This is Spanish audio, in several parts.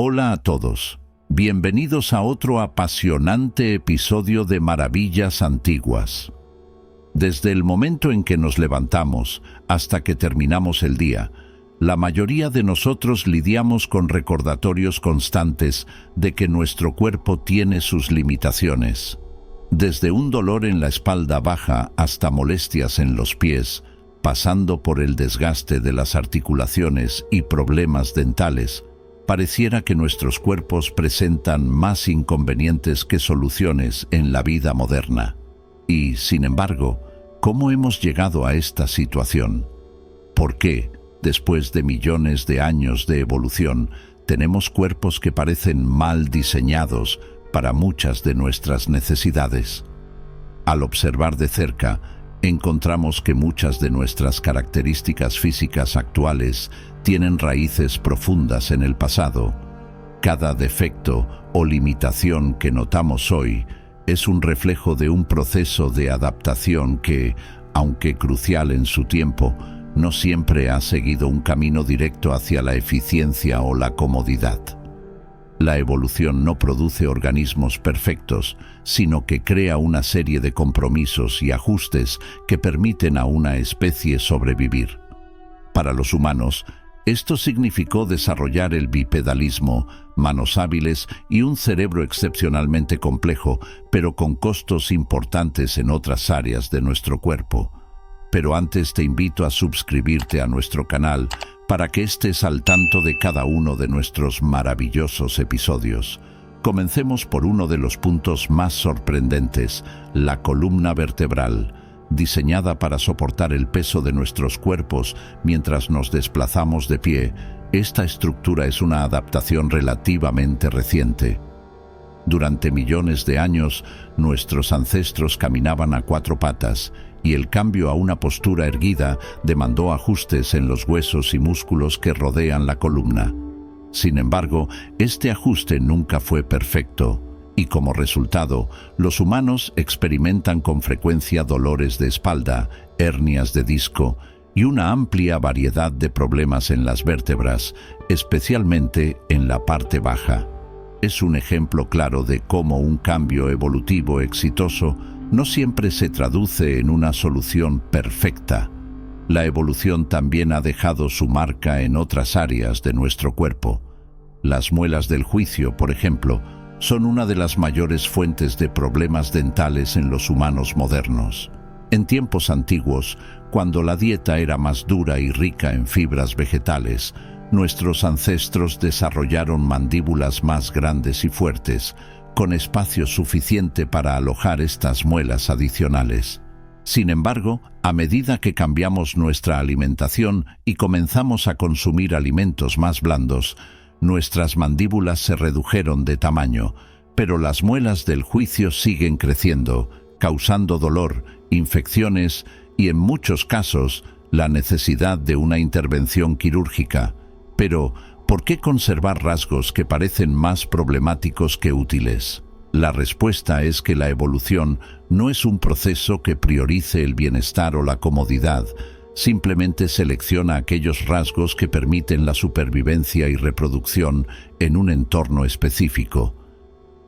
Hola a todos. Bienvenidos a otro apasionante episodio de Maravillas Antiguas. Desde el momento en que nos levantamos hasta que terminamos el día, la mayoría de nosotros lidiamos con recordatorios constantes de que nuestro cuerpo tiene sus limitaciones. Desde un dolor en la espalda baja hasta molestias en los pies, pasando por el desgaste de las articulaciones y problemas dentales, pareciera que nuestros cuerpos presentan más inconvenientes que soluciones en la vida moderna. Y, sin embargo, ¿cómo hemos llegado a esta situación? ¿Por qué, después de millones de años de evolución, tenemos cuerpos que parecen mal diseñados para muchas de nuestras necesidades? Al observar de cerca, encontramos que muchas de nuestras características físicas actuales tienen raíces profundas en el pasado. Cada defecto o limitación que notamos hoy es un reflejo de un proceso de adaptación que, aunque crucial en su tiempo, no siempre ha seguido un camino directo hacia la eficiencia o la comodidad. La evolución no produce organismos perfectos, sino que crea una serie de compromisos y ajustes que permiten a una especie sobrevivir. Para los humanos, esto significó desarrollar el bipedalismo, manos hábiles y un cerebro excepcionalmente complejo, pero con costos importantes en otras áreas de nuestro cuerpo. Pero antes te invito a suscribirte a nuestro canal para que estés al tanto de cada uno de nuestros maravillosos episodios. Comencemos por uno de los puntos más sorprendentes, la columna vertebral, diseñada para soportar el peso de nuestros cuerpos mientras nos desplazamos de pie. Esta estructura es una adaptación relativamente reciente. Durante millones de años, nuestros ancestros caminaban a cuatro patas, y el cambio a una postura erguida demandó ajustes en los huesos y músculos que rodean la columna. Sin embargo, este ajuste nunca fue perfecto, y como resultado, los humanos experimentan con frecuencia dolores de espalda, hernias de disco y una amplia variedad de problemas en las vértebras, especialmente en la parte baja. Es un ejemplo claro de cómo un cambio evolutivo exitoso no siempre se traduce en una solución perfecta. La evolución también ha dejado su marca en otras áreas de nuestro cuerpo. Las muelas del juicio, por ejemplo, son una de las mayores fuentes de problemas dentales en los humanos modernos. En tiempos antiguos, cuando la dieta era más dura y rica en fibras vegetales, nuestros ancestros desarrollaron mandíbulas más grandes y fuertes, con espacio suficiente para alojar estas muelas adicionales. Sin embargo, a medida que cambiamos nuestra alimentación y comenzamos a consumir alimentos más blandos, nuestras mandíbulas se redujeron de tamaño, pero las muelas del juicio siguen creciendo, causando dolor, infecciones y, en muchos casos, la necesidad de una intervención quirúrgica. Pero, ¿por qué conservar rasgos que parecen más problemáticos que útiles? La respuesta es que la evolución no es un proceso que priorice el bienestar o la comodidad, simplemente selecciona aquellos rasgos que permiten la supervivencia y reproducción en un entorno específico.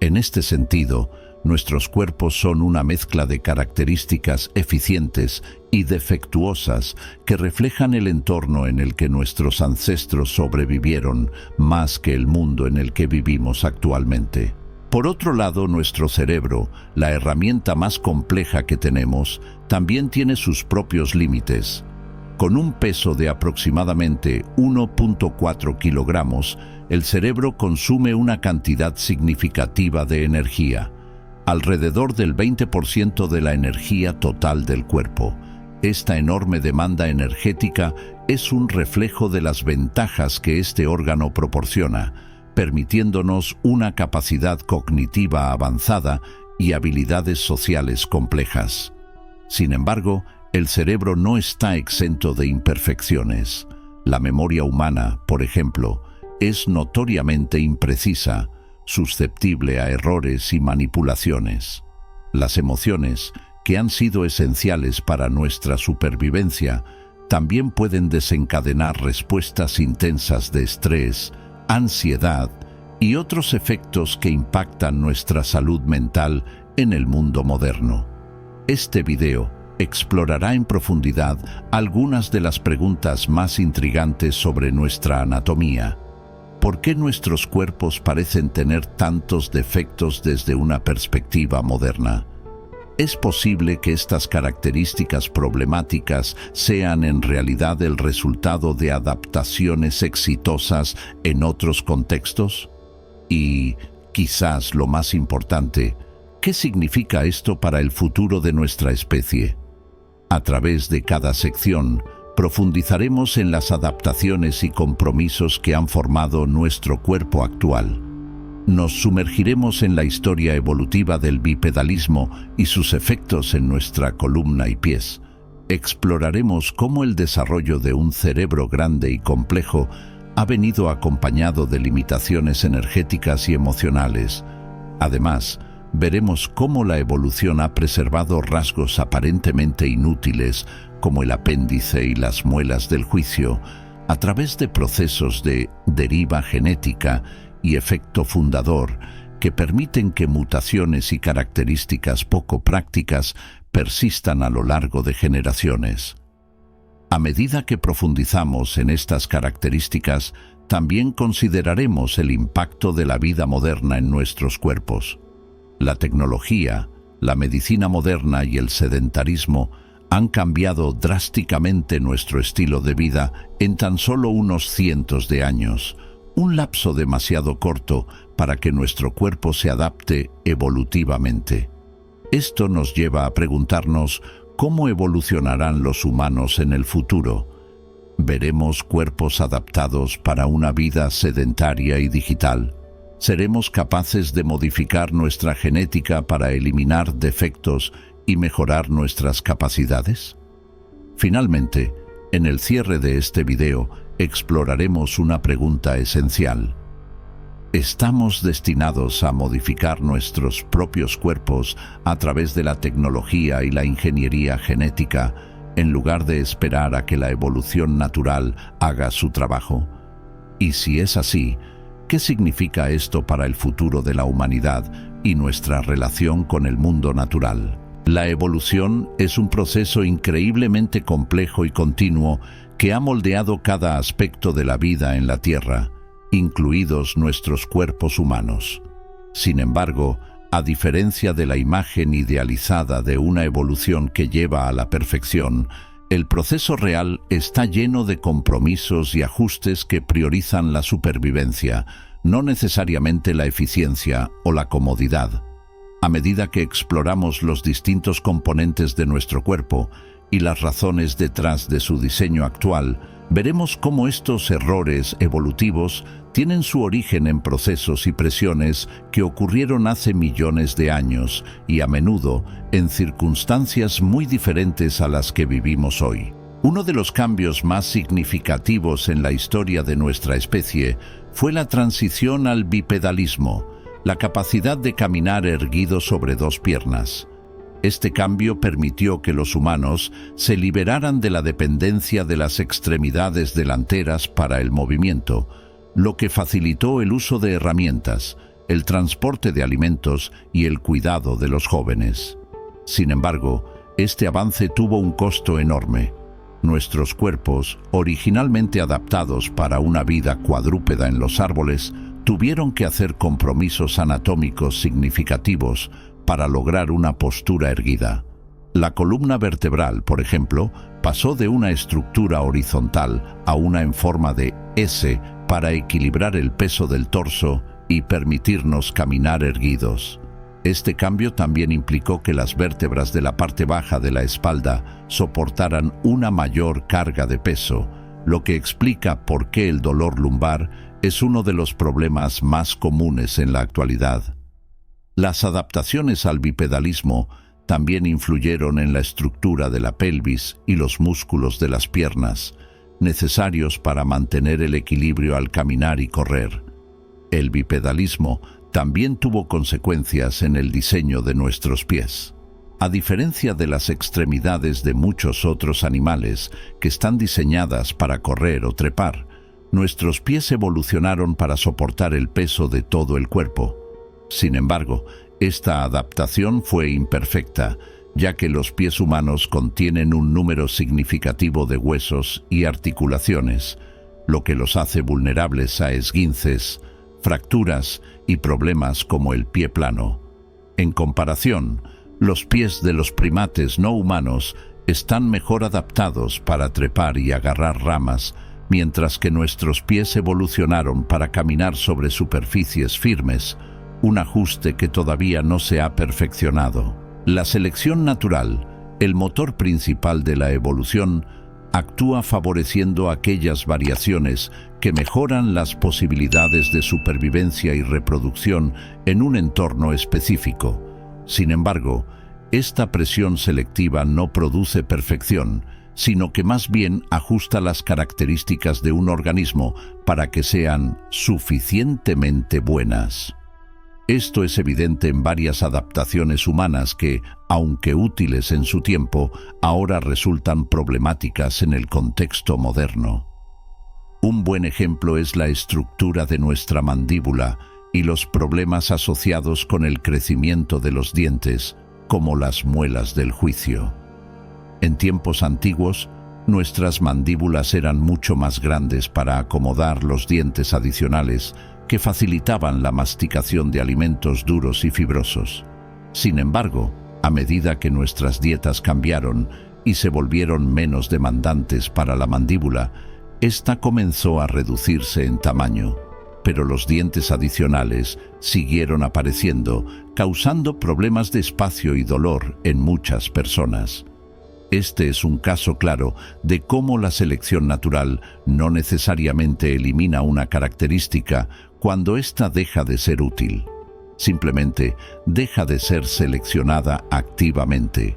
En este sentido, nuestros cuerpos son una mezcla de características eficientes y defectuosas que reflejan el entorno en el que nuestros ancestros sobrevivieron más que el mundo en el que vivimos actualmente. Por otro lado, nuestro cerebro, la herramienta más compleja que tenemos, también tiene sus propios límites. Con un peso de aproximadamente 1.4 kilogramos, el cerebro consume una cantidad significativa de energía, alrededor del 20% de la energía total del cuerpo. Esta enorme demanda energética es un reflejo de las ventajas que este órgano proporciona, permitiéndonos una capacidad cognitiva avanzada y habilidades sociales complejas. Sin embargo, el cerebro no está exento de imperfecciones. La memoria humana, por ejemplo, es notoriamente imprecisa, susceptible a errores y manipulaciones. Las emociones, que han sido esenciales para nuestra supervivencia, también pueden desencadenar respuestas intensas de estrés, ansiedad y otros efectos que impactan nuestra salud mental en el mundo moderno. Este video explorará en profundidad algunas de las preguntas más intrigantes sobre nuestra anatomía. ¿Por qué nuestros cuerpos parecen tener tantos defectos desde una perspectiva moderna? ¿Es posible que estas características problemáticas sean en realidad el resultado de adaptaciones exitosas en otros contextos? Y, quizás lo más importante, ¿qué significa esto para el futuro de nuestra especie? A través de cada sección, profundizaremos en las adaptaciones y compromisos que han formado nuestro cuerpo actual. Nos sumergiremos en la historia evolutiva del bipedalismo y sus efectos en nuestra columna y pies. Exploraremos cómo el desarrollo de un cerebro grande y complejo ha venido acompañado de limitaciones energéticas y emocionales. Además, veremos cómo la evolución ha preservado rasgos aparentemente inútiles, como el apéndice y las muelas del juicio, a través de procesos de deriva genética y efecto fundador que permiten que mutaciones y características poco prácticas persistan a lo largo de generaciones. A medida que profundizamos en estas características, también consideraremos el impacto de la vida moderna en nuestros cuerpos. La tecnología, la medicina moderna y el sedentarismo han cambiado drásticamente nuestro estilo de vida en tan solo unos cientos de años, un lapso demasiado corto para que nuestro cuerpo se adapte evolutivamente. Esto nos lleva a preguntarnos cómo evolucionarán los humanos en el futuro. ¿Veremos cuerpos adaptados para una vida sedentaria y digital? ¿Seremos capaces de modificar nuestra genética para eliminar defectos y mejorar nuestras capacidades? Finalmente, en el cierre de este video, exploraremos una pregunta esencial. ¿Estamos destinados a modificar nuestros propios cuerpos a través de la tecnología y la ingeniería genética, en lugar de esperar a que la evolución natural haga su trabajo? Y si es así, ¿qué significa esto para el futuro de la humanidad y nuestra relación con el mundo natural? La evolución es un proceso increíblemente complejo y continuo que ha moldeado cada aspecto de la vida en la Tierra, incluidos nuestros cuerpos humanos. Sin embargo, a diferencia de la imagen idealizada de una evolución que lleva a la perfección, el proceso real está lleno de compromisos y ajustes que priorizan la supervivencia, no necesariamente la eficiencia o la comodidad. A medida que exploramos los distintos componentes de nuestro cuerpo y las razones detrás de su diseño actual, veremos cómo estos errores evolutivos tienen su origen en procesos y presiones que ocurrieron hace millones de años y a menudo en circunstancias muy diferentes a las que vivimos hoy. Uno de los cambios más significativos en la historia de nuestra especie fue la transición al bipedalismo, la capacidad de caminar erguido sobre dos piernas. Este cambio permitió que los humanos se liberaran de la dependencia de las extremidades delanteras para el movimiento, lo que facilitó el uso de herramientas, el transporte de alimentos y el cuidado de los jóvenes. Sin embargo, este avance tuvo un costo enorme. Nuestros cuerpos, originalmente adaptados para una vida cuadrúpeda en los árboles, tuvieron que hacer compromisos anatómicos significativos para lograr una postura erguida. La columna vertebral, por ejemplo, pasó de una estructura horizontal a una en forma de S para equilibrar el peso del torso y permitirnos caminar erguidos. Este cambio también implicó que las vértebras de la parte baja de la espalda soportaran una mayor carga de peso, lo que explica por qué el dolor lumbar es uno de los problemas más comunes en la actualidad. Las adaptaciones al bipedalismo también influyeron en la estructura de la pelvis y los músculos de las piernas, necesarios para mantener el equilibrio al caminar y correr. El bipedalismo también tuvo consecuencias en el diseño de nuestros pies. A diferencia de las extremidades de muchos otros animales que están diseñadas para correr o trepar, Nuestros pies evolucionaron para soportar el peso de todo el cuerpo. Sin embargo, esta adaptación fue imperfecta, ya que los pies humanos contienen un número significativo de huesos y articulaciones, lo que los hace vulnerables a esguinces, fracturas y problemas como el pie plano. En comparación, los pies de los primates no humanos están mejor adaptados para trepar y agarrar ramas, mientras que nuestros pies evolucionaron para caminar sobre superficies firmes, un ajuste que todavía no se ha perfeccionado. La selección natural, el motor principal de la evolución, actúa favoreciendo aquellas variaciones que mejoran las posibilidades de supervivencia y reproducción en un entorno específico. Sin embargo, esta presión selectiva no produce perfección, sino que más bien ajusta las características de un organismo para que sean suficientemente buenas. Esto es evidente en varias adaptaciones humanas que, aunque útiles en su tiempo, ahora resultan problemáticas en el contexto moderno. Un buen ejemplo es la estructura de nuestra mandíbula y los problemas asociados con el crecimiento de los dientes, como las muelas del juicio. En tiempos antiguos, nuestras mandíbulas eran mucho más grandes para acomodar los dientes adicionales que facilitaban la masticación de alimentos duros y fibrosos. Sin embargo, a medida que nuestras dietas cambiaron y se volvieron menos demandantes para la mandíbula, esta comenzó a reducirse en tamaño, pero los dientes adicionales siguieron apareciendo, causando problemas de espacio y dolor en muchas personas. Este es un caso claro de cómo la selección natural no necesariamente elimina una característica cuando ésta deja de ser útil. Simplemente deja de ser seleccionada activamente.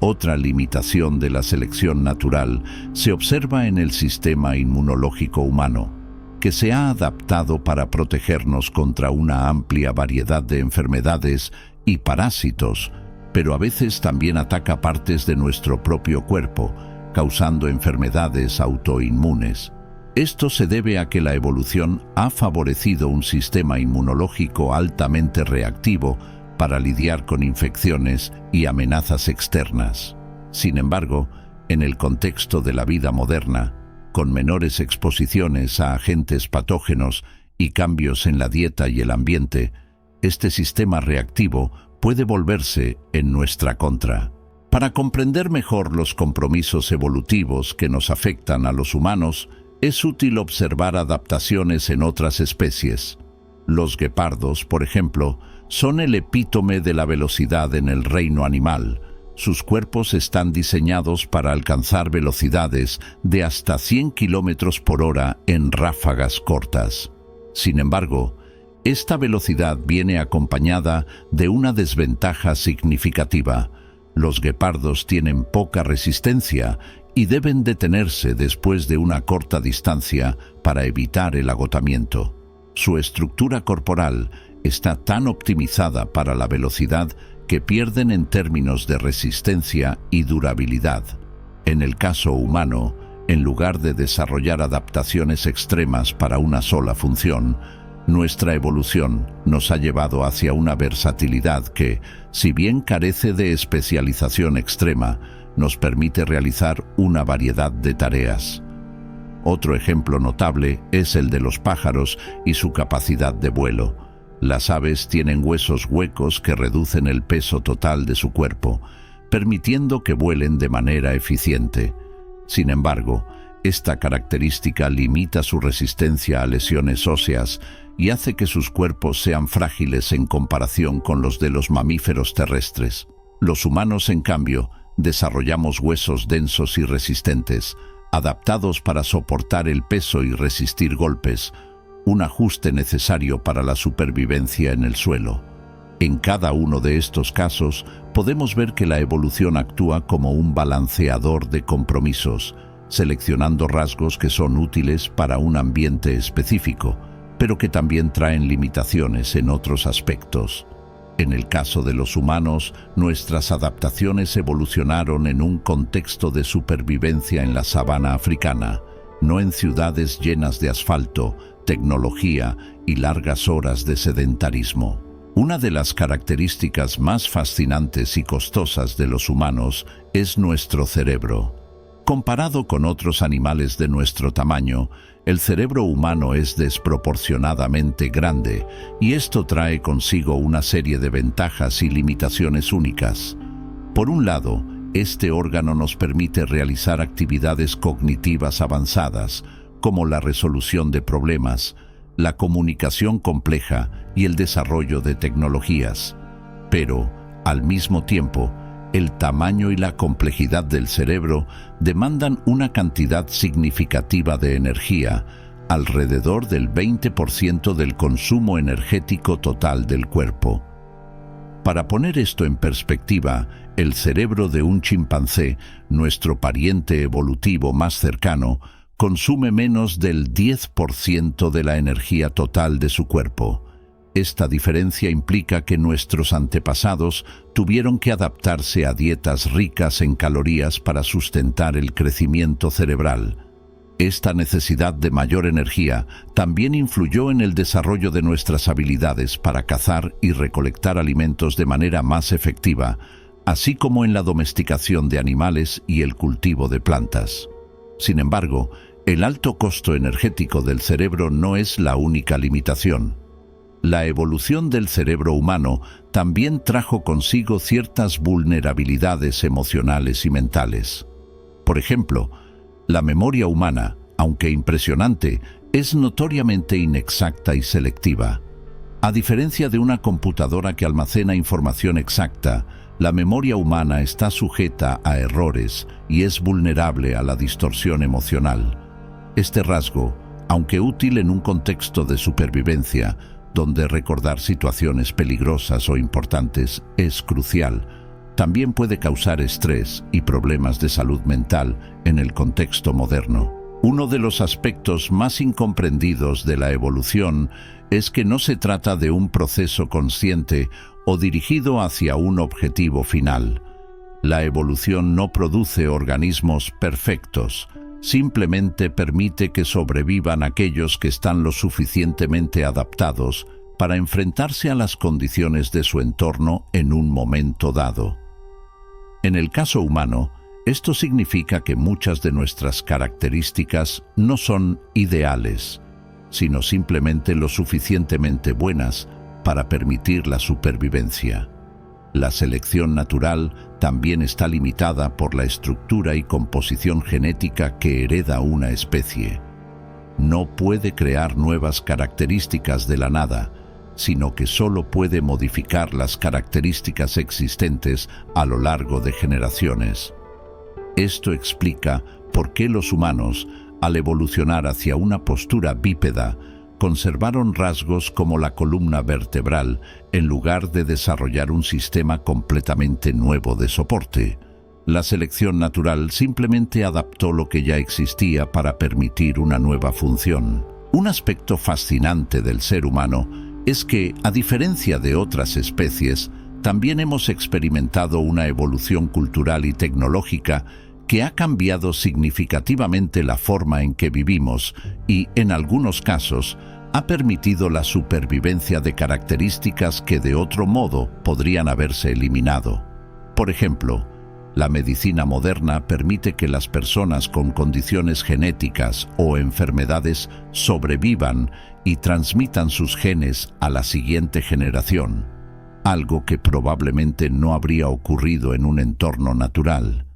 Otra limitación de la selección natural se observa en el sistema inmunológico humano, que se ha adaptado para protegernos contra una amplia variedad de enfermedades y parásitos, pero a veces también ataca partes de nuestro propio cuerpo, causando enfermedades autoinmunes. Esto se debe a que la evolución ha favorecido un sistema inmunológico altamente reactivo para lidiar con infecciones y amenazas externas. Sin embargo, en el contexto de la vida moderna, con menores exposiciones a agentes patógenos y cambios en la dieta y el ambiente, este sistema reactivo puede volverse en nuestra contra. Para comprender mejor los compromisos evolutivos que nos afectan a los humanos, es útil observar adaptaciones en otras especies. Los guepardos, por ejemplo, son el epítome de la velocidad en el reino animal. Sus cuerpos están diseñados para alcanzar velocidades de hasta 100 kilómetros por hora en ráfagas cortas. Sin embargo, esta velocidad viene acompañada de una desventaja significativa. Los guepardos tienen poca resistencia y deben detenerse después de una corta distancia para evitar el agotamiento. Su estructura corporal está tan optimizada para la velocidad que pierden en términos de resistencia y durabilidad. En el caso humano, en lugar de desarrollar adaptaciones extremas para una sola función, nuestra evolución nos ha llevado hacia una versatilidad que, si bien carece de especialización extrema, nos permite realizar una variedad de tareas. Otro ejemplo notable es el de los pájaros y su capacidad de vuelo. Las aves tienen huesos huecos que reducen el peso total de su cuerpo, permitiendo que vuelen de manera eficiente. Sin embargo, esta característica limita su resistencia a lesiones óseas y hace que sus cuerpos sean frágiles en comparación con los de los mamíferos terrestres. Los humanos, en cambio, desarrollamos huesos densos y resistentes, adaptados para soportar el peso y resistir golpes, un ajuste necesario para la supervivencia en el suelo. En cada uno de estos casos, podemos ver que la evolución actúa como un balanceador de compromisos, seleccionando rasgos que son útiles para un ambiente específico, pero que también traen limitaciones en otros aspectos. En el caso de los humanos, nuestras adaptaciones evolucionaron en un contexto de supervivencia en la sabana africana. no en ciudades llenas de asfalto, tecnología y largas horas de sedentarismo. Una de las características más fascinantes y costosas de los humanos es nuestro cerebro. Comparado con otros animales de nuestro tamaño, el cerebro humano es desproporcionadamente grande y esto trae consigo una serie de ventajas y limitaciones únicas. Por un lado, este órgano nos permite realizar actividades cognitivas avanzadas, como la resolución de problemas, la comunicación compleja y el desarrollo de tecnologías. Pero, al mismo tiempo, el tamaño y la complejidad del cerebro demandan una cantidad significativa de energía, alrededor del 20% del consumo energético total del cuerpo. Para poner esto en perspectiva, el cerebro de un chimpancé, nuestro pariente evolutivo más cercano, consume menos del 10% de la energía total de su cuerpo. Esta diferencia implica que nuestros antepasados tuvieron que adaptarse a dietas ricas en calorías para sustentar el crecimiento cerebral. Esta necesidad de mayor energía también influyó en el desarrollo de nuestras habilidades para cazar y recolectar alimentos de manera más efectiva, así como en la domesticación de animales y el cultivo de plantas. Sin embargo, el alto costo energético del cerebro no es la única limitación. La evolución del cerebro humano también trajo consigo ciertas vulnerabilidades emocionales y mentales. Por ejemplo, la memoria humana, aunque impresionante, es notoriamente inexacta y selectiva. A diferencia de una computadora que almacena información exacta, la memoria humana está sujeta a errores y es vulnerable a la distorsión emocional. Este rasgo, aunque útil en un contexto de supervivencia, donde recordar situaciones peligrosas o importantes es crucial, también puede causar estrés y problemas de salud mental en el contexto moderno. Uno de los aspectos más incomprendidos de la evolución es que no se trata de un proceso consciente o dirigido hacia un objetivo final. La evolución no produce organismos perfectos, simplemente permite que sobrevivan aquellos que están lo suficientemente adaptados para enfrentarse a las condiciones de su entorno en un momento dado. En el caso humano, esto significa que muchas de nuestras características no son ideales, sino simplemente lo suficientemente buenas para permitir la supervivencia. La selección natural también está limitada por la estructura y composición genética que hereda una especie. No puede crear nuevas características de la nada, sino que solo puede modificar las características existentes a lo largo de generaciones. Esto explica por qué los humanos, al evolucionar hacia una postura bípeda, conservaron rasgos como la columna vertebral en lugar de desarrollar un sistema completamente nuevo de soporte. La selección natural simplemente adaptó lo que ya existía para permitir una nueva función. Un aspecto fascinante del ser humano es que, a diferencia de otras especies, también hemos experimentado una evolución cultural y tecnológica que ha cambiado significativamente la forma en que vivimos y, en algunos casos, ha permitido la supervivencia de características que de otro modo podrían haberse eliminado. Por ejemplo, la medicina moderna permite que las personas con condiciones genéticas o enfermedades sobrevivan y transmitan sus genes a la siguiente generación, algo que probablemente no habría ocurrido en un entorno natural.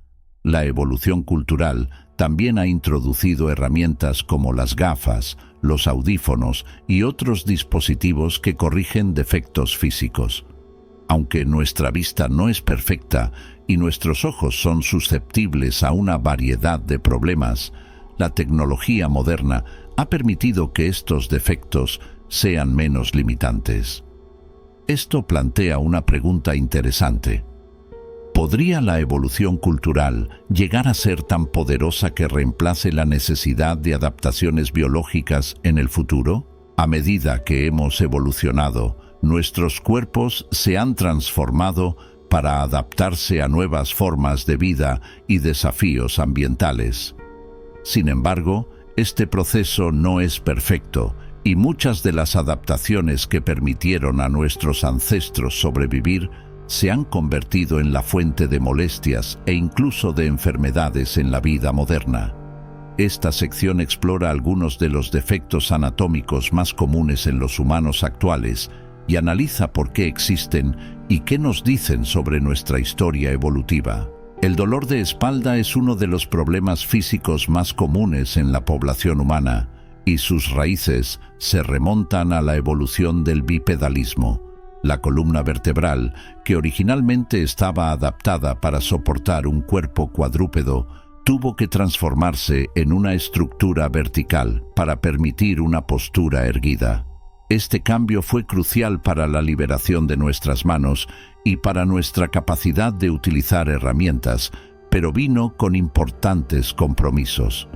La evolución cultural también ha introducido herramientas como las gafas, los audífonos y otros dispositivos que corrigen defectos físicos. Aunque nuestra vista no es perfecta y nuestros ojos son susceptibles a una variedad de problemas, la tecnología moderna ha permitido que estos defectos sean menos limitantes. Esto plantea una pregunta interesante. ¿Podría la evolución cultural llegar a ser tan poderosa que reemplace la necesidad de adaptaciones biológicas en el futuro? A medida que hemos evolucionado, nuestros cuerpos se han transformado para adaptarse a nuevas formas de vida y desafíos ambientales. Sin embargo, Este proceso no es perfecto y muchas de las adaptaciones que permitieron a nuestros ancestros sobrevivir se han convertido en la fuente de molestias e incluso de enfermedades en la vida moderna. Esta sección explora algunos de los defectos anatómicos más comunes en los humanos actuales y analiza por qué existen y qué nos dicen sobre nuestra historia evolutiva. El dolor de espalda es uno de los problemas físicos más comunes en la población humana y sus raíces se remontan a la evolución del bipedalismo. La columna vertebral, que originalmente estaba adaptada para soportar un cuerpo cuadrúpedo, tuvo que transformarse en una estructura vertical para permitir una postura erguida. Este cambio fue crucial para la liberación de nuestras manos y para nuestra capacidad de utilizar herramientas, pero vino con importantes compromisos.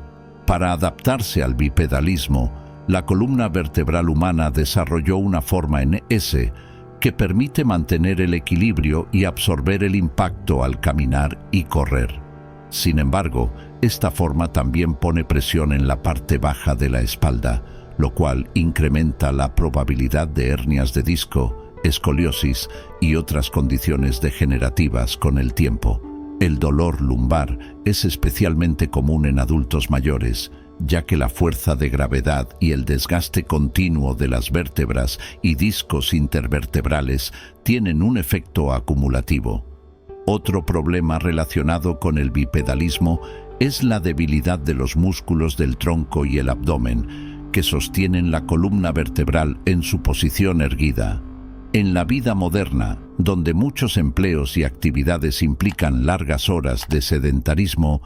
Para adaptarse al bipedalismo, la columna vertebral humana desarrolló una forma en S que permite mantener el equilibrio y absorber el impacto al caminar y correr. Sin embargo, esta forma también pone presión en la parte baja de la espalda, lo cual incrementa la probabilidad de hernias de disco, escoliosis y otras condiciones degenerativas con el tiempo. El dolor lumbar es especialmente común en adultos mayores, ya que la fuerza de gravedad y el desgaste continuo de las vértebras y discos intervertebrales tienen un efecto acumulativo. Otro problema relacionado con el bipedalismo es la debilidad de los músculos del tronco y el abdomen, que sostienen la columna vertebral en su posición erguida. En la vida moderna, donde muchos empleos y actividades implican largas horas de sedentarismo,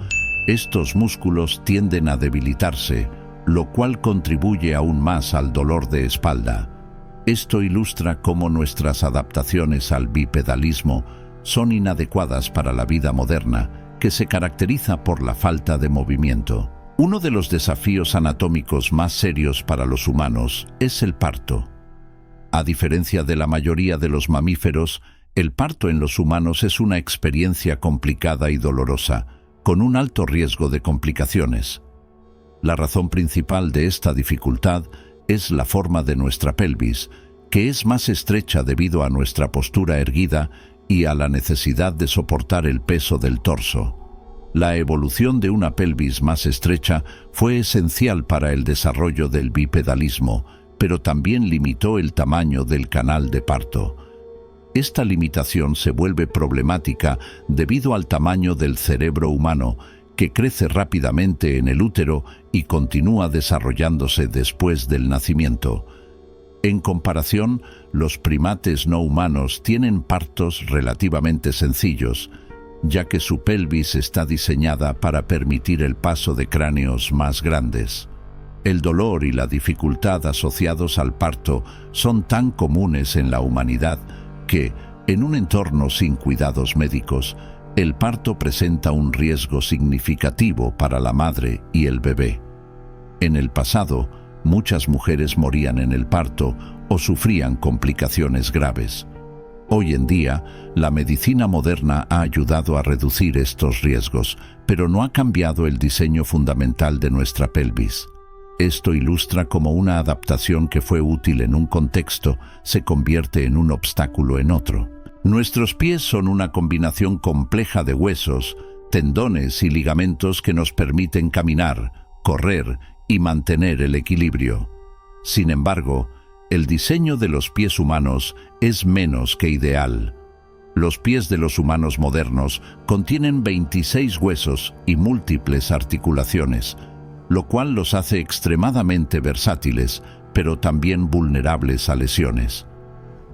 estos músculos tienden a debilitarse, lo cual contribuye aún más al dolor de espalda. Esto ilustra cómo nuestras adaptaciones al bipedalismo son inadecuadas para la vida moderna, que se caracteriza por la falta de movimiento. Uno de los desafíos anatómicos más serios para los humanos es el parto. A diferencia de la mayoría de los mamíferos, el parto en los humanos es una experiencia complicada y dolorosa, con un alto riesgo de complicaciones. La razón principal de esta dificultad es la forma de nuestra pelvis, que es más estrecha debido a nuestra postura erguida y a la necesidad de soportar el peso del torso. La evolución de una pelvis más estrecha fue esencial para el desarrollo del bipedalismo, pero también limitó el tamaño del canal de parto. Esta limitación se vuelve problemática debido al tamaño del cerebro humano, que crece rápidamente en el útero y continúa desarrollándose después del nacimiento. En comparación, los primates no humanos tienen partos relativamente sencillos, ya que su pelvis está diseñada para permitir el paso de cráneos más grandes. El dolor y la dificultad asociados al parto son tan comunes en la humanidad que, en un entorno sin cuidados médicos, el parto presenta un riesgo significativo para la madre y el bebé. En el pasado, muchas mujeres morían en el parto o sufrían complicaciones graves. Hoy en día, la medicina moderna ha ayudado a reducir estos riesgos, pero no ha cambiado el diseño fundamental de nuestra pelvis. Esto ilustra cómo una adaptación que fue útil en un contexto se convierte en un obstáculo en otro. Nuestros pies son una combinación compleja de huesos, tendones y ligamentos que nos permiten caminar, correr y mantener el equilibrio. Sin embargo, el diseño de los pies humanos es menos que ideal. Los pies de los humanos modernos contienen 26 huesos y múltiples articulaciones, lo cual los hace extremadamente versátiles, pero también vulnerables a lesiones.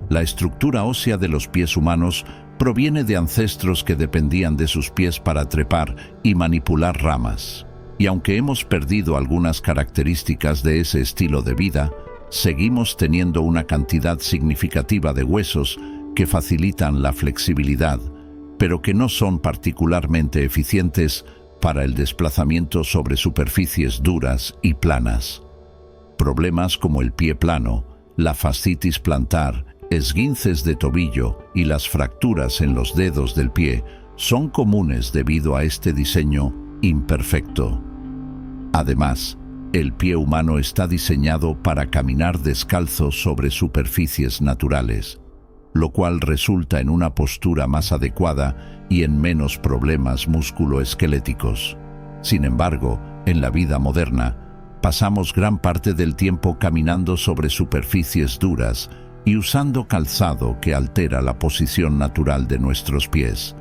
La estructura ósea de los pies humanos proviene de ancestros que dependían de sus pies para trepar y manipular ramas. Y aunque hemos perdido algunas características de ese estilo de vida, seguimos teniendo una cantidad significativa de huesos que facilitan la flexibilidad, pero que no son particularmente eficientes para el desplazamiento sobre superficies duras y planas. Problemas como el pie plano, la fascitis plantar, esguinces de tobillo y las fracturas en los dedos del pie son comunes debido a este diseño imperfecto. Además, El pie humano está diseñado para caminar descalzo sobre superficies naturales, lo cual resulta en una postura más adecuada y en menos problemas musculoesqueléticos. Sin embargo, en la vida moderna, pasamos gran parte del tiempo caminando sobre superficies duras y usando calzado que altera la posición natural de nuestros pies.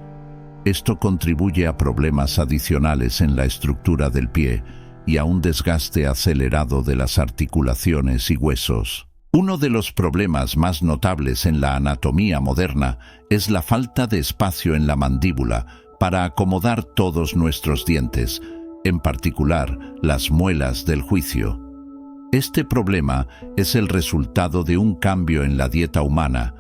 Esto contribuye a problemas adicionales en la estructura del pie y a un desgaste acelerado de las articulaciones y huesos. Uno de los problemas más notables en la anatomía moderna es la falta de espacio en la mandíbula para acomodar todos nuestros dientes, en particular las muelas del juicio. Este problema es el resultado de un cambio en la dieta humana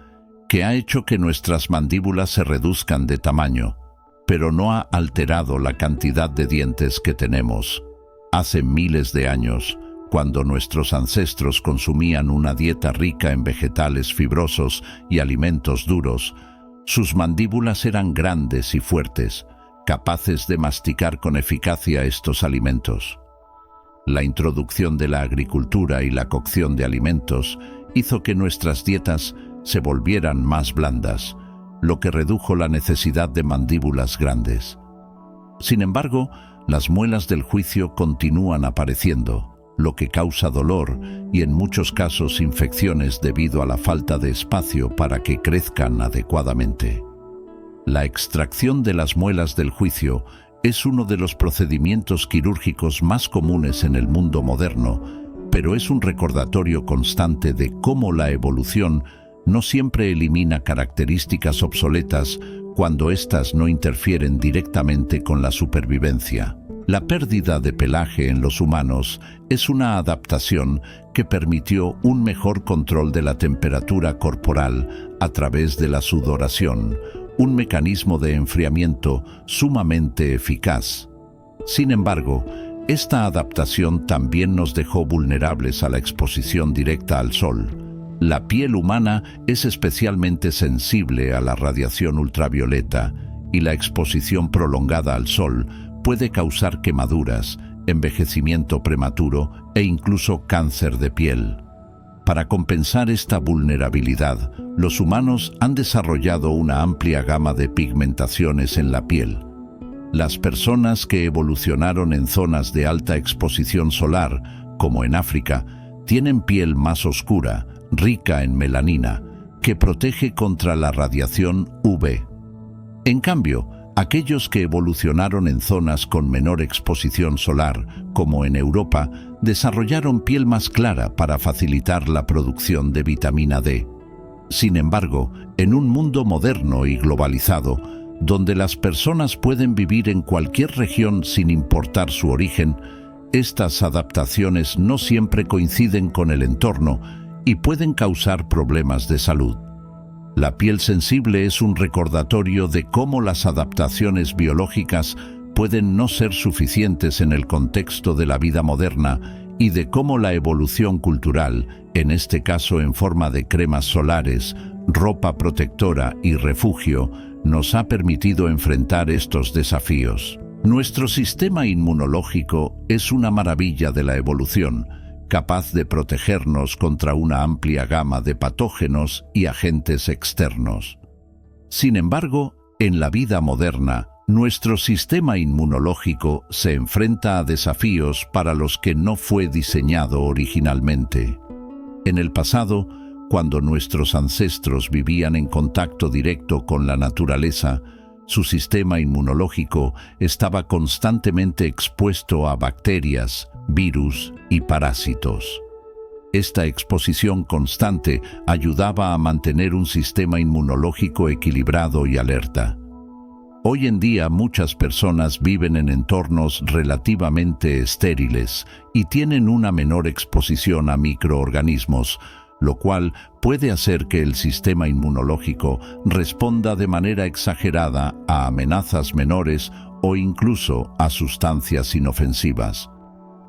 que ha hecho que nuestras mandíbulas se reduzcan de tamaño, pero no ha alterado la cantidad de dientes que tenemos. Hace miles de años, cuando nuestros ancestros consumían una dieta rica en vegetales fibrosos y alimentos duros, sus mandíbulas eran grandes y fuertes, capaces de masticar con eficacia estos alimentos. La introducción de la agricultura y la cocción de alimentos hizo que nuestras dietas se volvieran más blandas, lo que redujo la necesidad de mandíbulas grandes. Sin embargo, las muelas del juicio continúan apareciendo, lo que causa dolor y en muchos casos infecciones debido a la falta de espacio para que crezcan adecuadamente. La extracción de las muelas del juicio es uno de los procedimientos quirúrgicos más comunes en el mundo moderno, pero es un recordatorio constante de cómo la evolución no siempre elimina características obsoletas cuando éstas no interfieren directamente con la supervivencia. La pérdida de pelaje en los humanos es una adaptación que permitió un mejor control de la temperatura corporal a través de la sudoración, un mecanismo de enfriamiento sumamente eficaz. Sin embargo, esta adaptación también nos dejó vulnerables a la exposición directa al sol. La piel humana es especialmente sensible a la radiación ultravioleta y la exposición prolongada al sol puede causar quemaduras, envejecimiento prematuro e incluso cáncer de piel. Para compensar esta vulnerabilidad, los humanos han desarrollado una amplia gama de pigmentaciones en la piel. Las personas que evolucionaron en zonas de alta exposición solar, como en África, tienen piel más oscura, rica en melanina, que protege contra la radiación UV. En cambio, aquellos que evolucionaron en zonas con menor exposición solar, como en Europa, desarrollaron piel más clara para facilitar la producción de vitamina D. Sin embargo, en un mundo moderno y globalizado, donde las personas pueden vivir en cualquier región sin importar su origen, estas adaptaciones no siempre coinciden con el entorno y pueden causar problemas de salud. La piel sensible es un recordatorio de cómo las adaptaciones biológicas pueden no ser suficientes en el contexto de la vida moderna y de cómo la evolución cultural, en este caso en forma de cremas solares, ropa protectora y refugio, nos ha permitido enfrentar estos desafíos. Nuestro sistema inmunológico es una maravilla de la evolución, capaz de protegernos contra una amplia gama de patógenos y agentes externos. Sin embargo, en la vida moderna, nuestro sistema inmunológico se enfrenta a desafíos para los que no fue diseñado originalmente. En el pasado, cuando nuestros ancestros vivían en contacto directo con la naturaleza, su sistema inmunológico estaba constantemente expuesto a bacterias, virus y parásitos. Esta exposición constante ayudaba a mantener un sistema inmunológico equilibrado y alerta. Hoy en día muchas personas viven en entornos relativamente estériles y tienen una menor exposición a microorganismos, lo cual puede hacer que el sistema inmunológico responda de manera exagerada a amenazas menores o incluso a sustancias inofensivas.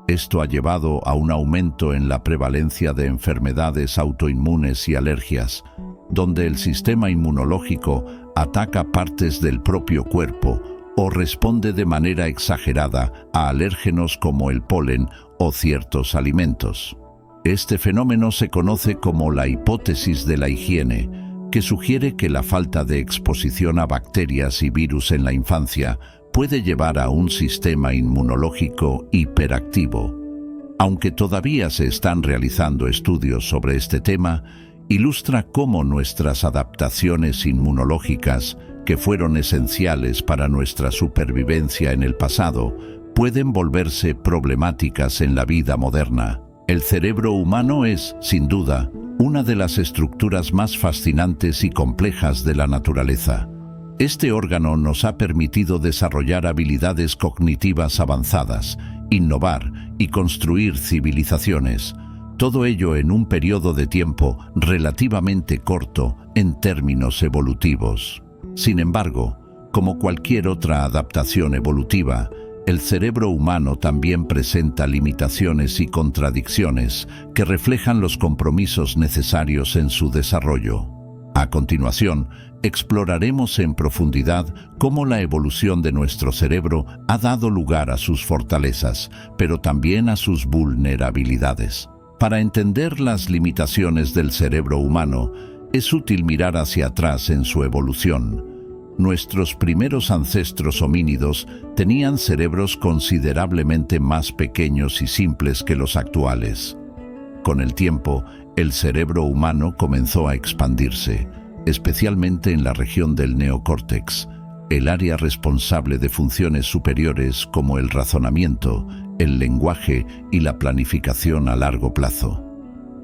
Esto ha llevado a un aumento en la prevalencia de enfermedades autoinmunes y alergias, donde el sistema inmunológico ataca partes del propio cuerpo o responde de manera exagerada a alérgenos como el polen o ciertos alimentos. Este fenómeno se conoce como la hipótesis de la higiene, que sugiere que la falta de exposición a bacterias y virus en la infancia puede llevar a un sistema inmunológico hiperactivo. Aunque todavía se están realizando estudios sobre este tema, ilustra cómo nuestras adaptaciones inmunológicas, que fueron esenciales para nuestra supervivencia en el pasado, pueden volverse problemáticas en la vida moderna. El cerebro humano es, sin duda, una de las estructuras más fascinantes y complejas de la naturaleza. Este órgano nos ha permitido desarrollar habilidades cognitivas avanzadas, innovar y construir civilizaciones. Todo ello en un periodo de tiempo relativamente corto en términos evolutivos. Sin embargo, como cualquier otra adaptación evolutiva, el cerebro humano también presenta limitaciones y contradicciones que reflejan los compromisos necesarios en su desarrollo. A continuación, exploraremos en profundidad cómo la evolución de nuestro cerebro ha dado lugar a sus fortalezas, pero también a sus vulnerabilidades. Para entender las limitaciones del cerebro humano, es útil mirar hacia atrás en su evolución. Nuestros primeros ancestros homínidos tenían cerebros considerablemente más pequeños y simples que los actuales. Con el tiempo, el cerebro humano comenzó a expandirse, especialmente en la región del neocórtex, el área responsable de funciones superiores como el razonamiento, el lenguaje y la planificación a largo plazo.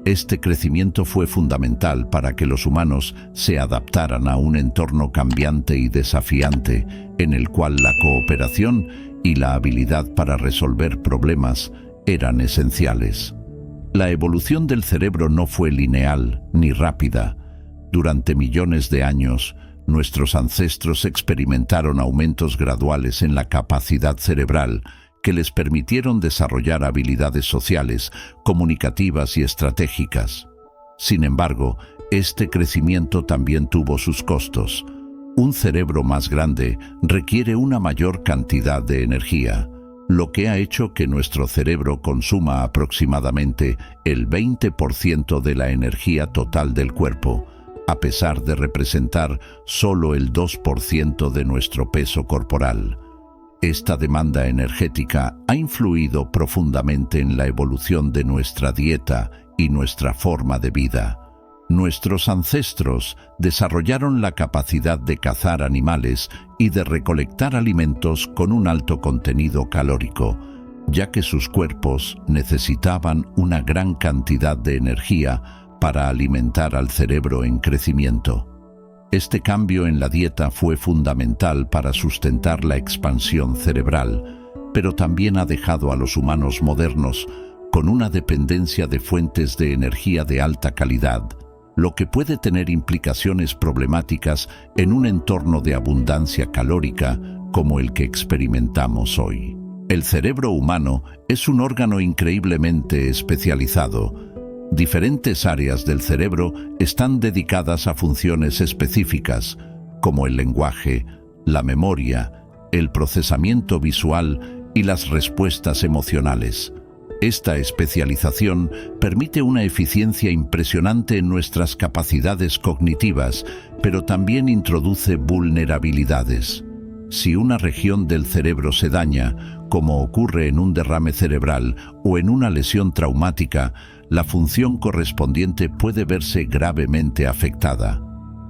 Este crecimiento fue fundamental para que los humanos se adaptaran a un entorno cambiante y desafiante, en el cual la cooperación y la habilidad para resolver problemas eran esenciales. La evolución del cerebro no fue lineal ni rápida. Durante millones de años, nuestros ancestros experimentaron aumentos graduales en la capacidad cerebral que les permitieron desarrollar habilidades sociales, comunicativas y estratégicas. Sin embargo, este crecimiento también tuvo sus costos. Un cerebro más grande requiere una mayor cantidad de energía, lo que ha hecho que nuestro cerebro consuma aproximadamente el 20% de la energía total del cuerpo, a pesar de representar solo el 2% de nuestro peso corporal. Esta demanda energética ha influido profundamente en la evolución de nuestra dieta y nuestra forma de vida. Nuestros ancestros desarrollaron la capacidad de cazar animales y de recolectar alimentos con un alto contenido calórico, ya que sus cuerpos necesitaban una gran cantidad de energía para alimentar al cerebro en crecimiento. Este cambio en la dieta fue fundamental para sustentar la expansión cerebral, pero también ha dejado a los humanos modernos con una dependencia de fuentes de energía de alta calidad, lo que puede tener implicaciones problemáticas en un entorno de abundancia calórica como el que experimentamos hoy. El cerebro humano es un órgano increíblemente especializado. Diferentes áreas del cerebro están dedicadas a funciones específicas, como el lenguaje, la memoria, el procesamiento visual y las respuestas emocionales. Esta especialización permite una eficiencia impresionante en nuestras capacidades cognitivas, pero también introduce vulnerabilidades. Si una región del cerebro se daña, como ocurre en un derrame cerebral o en una lesión traumática, la función correspondiente puede verse gravemente afectada.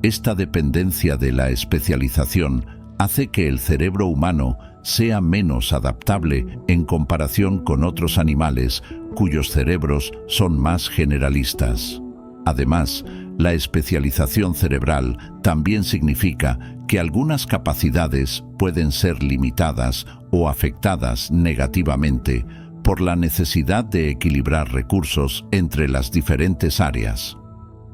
Esta dependencia de la especialización hace que el cerebro humano sea menos adaptable en comparación con otros animales cuyos cerebros son más generalistas. Además, la especialización cerebral también significa que algunas capacidades pueden ser limitadas o afectadas negativamente por la necesidad de equilibrar recursos entre las diferentes áreas.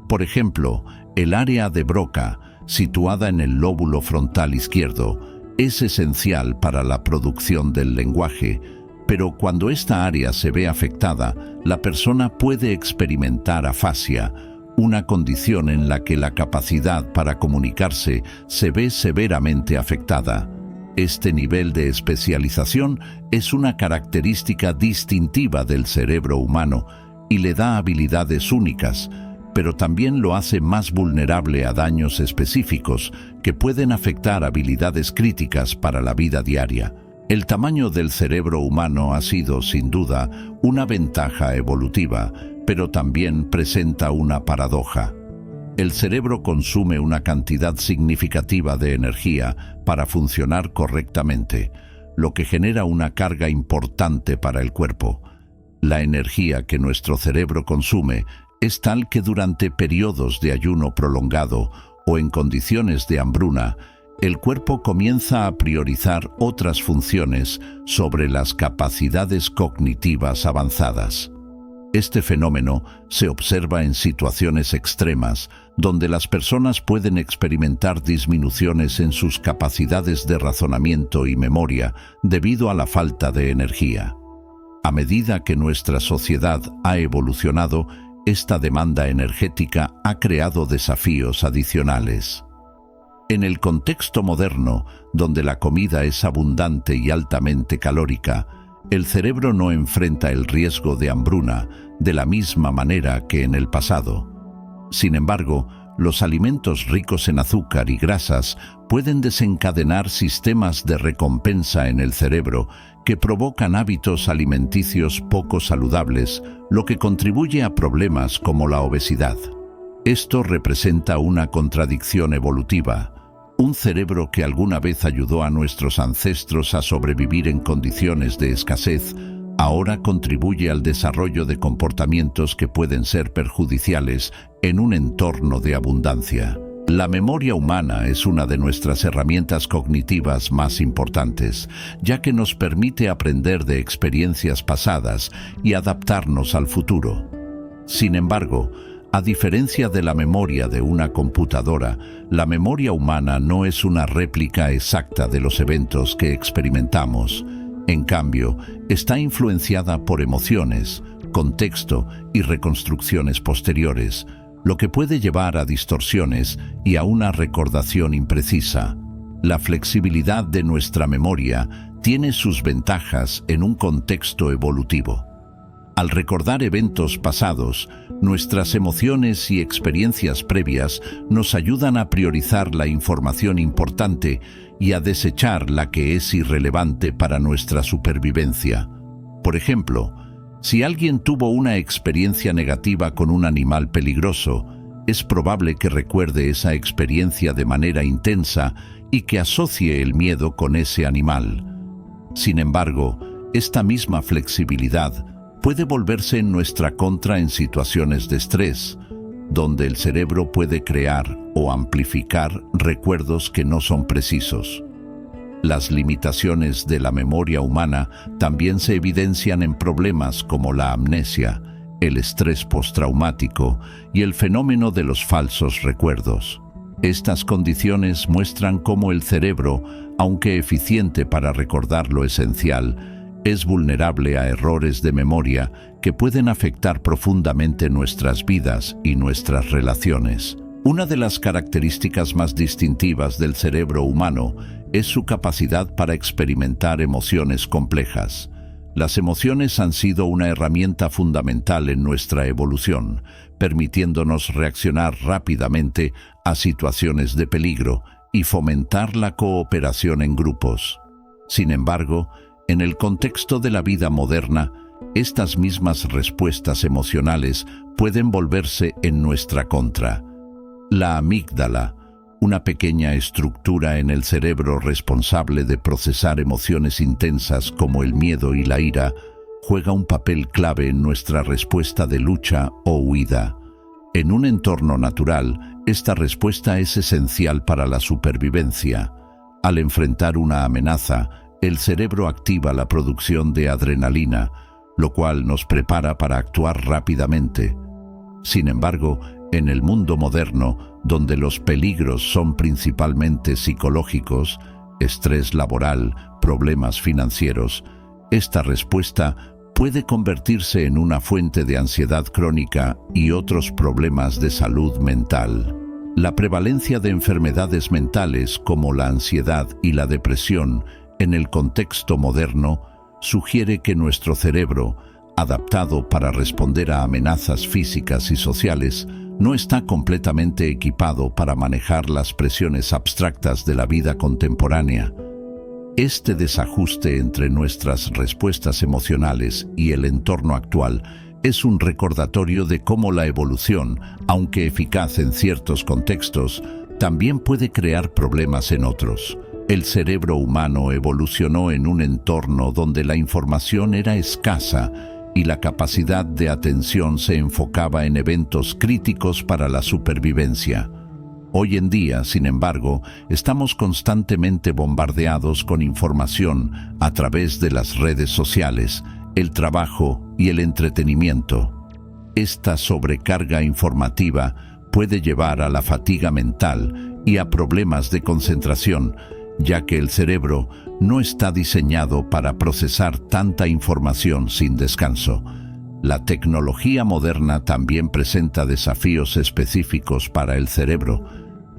Por ejemplo, el área de Broca, situada en el lóbulo frontal izquierdo, es esencial para la producción del lenguaje, pero cuando esta área se ve afectada, la persona puede experimentar afasia, una condición en la que la capacidad para comunicarse se ve severamente afectada. Este nivel de especialización es una característica distintiva del cerebro humano y le da habilidades únicas, pero también lo hace más vulnerable a daños específicos que pueden afectar habilidades críticas para la vida diaria. El tamaño del cerebro humano ha sido, sin duda, una ventaja evolutiva, pero también presenta una paradoja. El cerebro consume una cantidad significativa de energía para funcionar correctamente, lo que genera una carga importante para el cuerpo. La energía que nuestro cerebro consume es tal que durante periodos de ayuno prolongado o en condiciones de hambruna, el cuerpo comienza a priorizar otras funciones sobre las capacidades cognitivas avanzadas. Este fenómeno se observa en situaciones extremas, donde las personas pueden experimentar disminuciones en sus capacidades de razonamiento y memoria debido a la falta de energía. A medida que nuestra sociedad ha evolucionado, esta demanda energética ha creado desafíos adicionales. En el contexto moderno, donde la comida es abundante y altamente calórica, el cerebro no enfrenta el riesgo de hambruna de la misma manera que en el pasado. Sin embargo, los alimentos ricos en azúcar y grasas pueden desencadenar sistemas de recompensa en el cerebro que provocan hábitos alimenticios poco saludables, lo que contribuye a problemas como la obesidad. Esto representa una contradicción evolutiva. Un cerebro que alguna vez ayudó a nuestros ancestros a sobrevivir en condiciones de escasez, ahora contribuye al desarrollo de comportamientos que pueden ser perjudiciales en un entorno de abundancia. La memoria humana es una de nuestras herramientas cognitivas más importantes, ya que nos permite aprender de experiencias pasadas y adaptarnos al futuro. Sin embargo, a diferencia de la memoria de una computadora, la memoria humana no es una réplica exacta de los eventos que experimentamos. En cambio, está influenciada por emociones, contexto y reconstrucciones posteriores, lo que puede llevar a distorsiones y a una recordación imprecisa. La flexibilidad de nuestra memoria tiene sus ventajas en un contexto evolutivo. Al recordar eventos pasados, nuestras emociones y experiencias previas nos ayudan a priorizar la información importante y a desechar la que es irrelevante para nuestra supervivencia. Por ejemplo, si alguien tuvo una experiencia negativa con un animal peligroso, es probable que recuerde esa experiencia de manera intensa y que asocie el miedo con ese animal. Sin embargo, esta misma flexibilidad puede volverse en nuestra contra en situaciones de estrés, donde el cerebro puede crear o amplificar recuerdos que no son precisos. Las limitaciones de la memoria humana también se evidencian en problemas como la amnesia, el estrés postraumático y el fenómeno de los falsos recuerdos. Estas condiciones muestran cómo el cerebro, aunque eficiente para recordar lo esencial, es vulnerable a errores de memoria que pueden afectar profundamente nuestras vidas y nuestras relaciones. Una de las características más distintivas del cerebro humano es su capacidad para experimentar emociones complejas. Las emociones han sido una herramienta fundamental en nuestra evolución, permitiéndonos reaccionar rápidamente a situaciones de peligro y fomentar la cooperación en grupos. Sin embargo, en el contexto de la vida moderna, estas mismas respuestas emocionales pueden volverse en nuestra contra. La amígdala, una pequeña estructura en el cerebro responsable de procesar emociones intensas como el miedo y la ira, juega un papel clave en nuestra respuesta de lucha o huida. En un entorno natural, esta respuesta es esencial para la supervivencia. Al enfrentar una amenaza, el cerebro activa la producción de adrenalina, lo cual nos prepara para actuar rápidamente. Sin embargo, en el mundo moderno, donde los peligros son principalmente psicológicos, estrés laboral, problemas financieros, esta respuesta puede convertirse en una fuente de ansiedad crónica y otros problemas de salud mental. La prevalencia de enfermedades mentales como la ansiedad y la depresión en el contexto moderno sugiere que nuestro cerebro, adaptado para responder a amenazas físicas y sociales, no está completamente equipado para manejar las presiones abstractas de la vida contemporánea. Este desajuste entre nuestras respuestas emocionales y el entorno actual es un recordatorio de cómo la evolución, aunque eficaz en ciertos contextos, también puede crear problemas en otros. El cerebro humano evolucionó en un entorno donde la información era escasa y la capacidad de atención se enfocaba en eventos críticos para la supervivencia. Hoy en día, sin embargo, estamos constantemente bombardeados con información a través de las redes sociales, el trabajo y el entretenimiento. Esta sobrecarga informativa puede llevar a la fatiga mental y a problemas de concentración, ya que el cerebro no está diseñado para procesar tanta información sin descanso. La tecnología moderna también presenta desafíos específicos para el cerebro.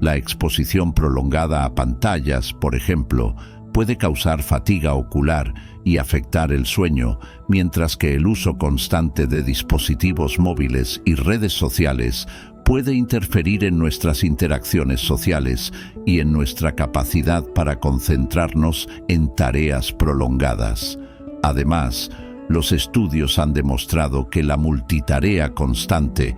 La exposición prolongada a pantallas, por ejemplo, puede causar fatiga ocular y afectar el sueño, mientras que el uso constante de dispositivos móviles y redes sociales puede interferir en nuestras interacciones sociales y en nuestra capacidad para concentrarnos en tareas prolongadas. Además, los estudios han demostrado que la multitarea constante,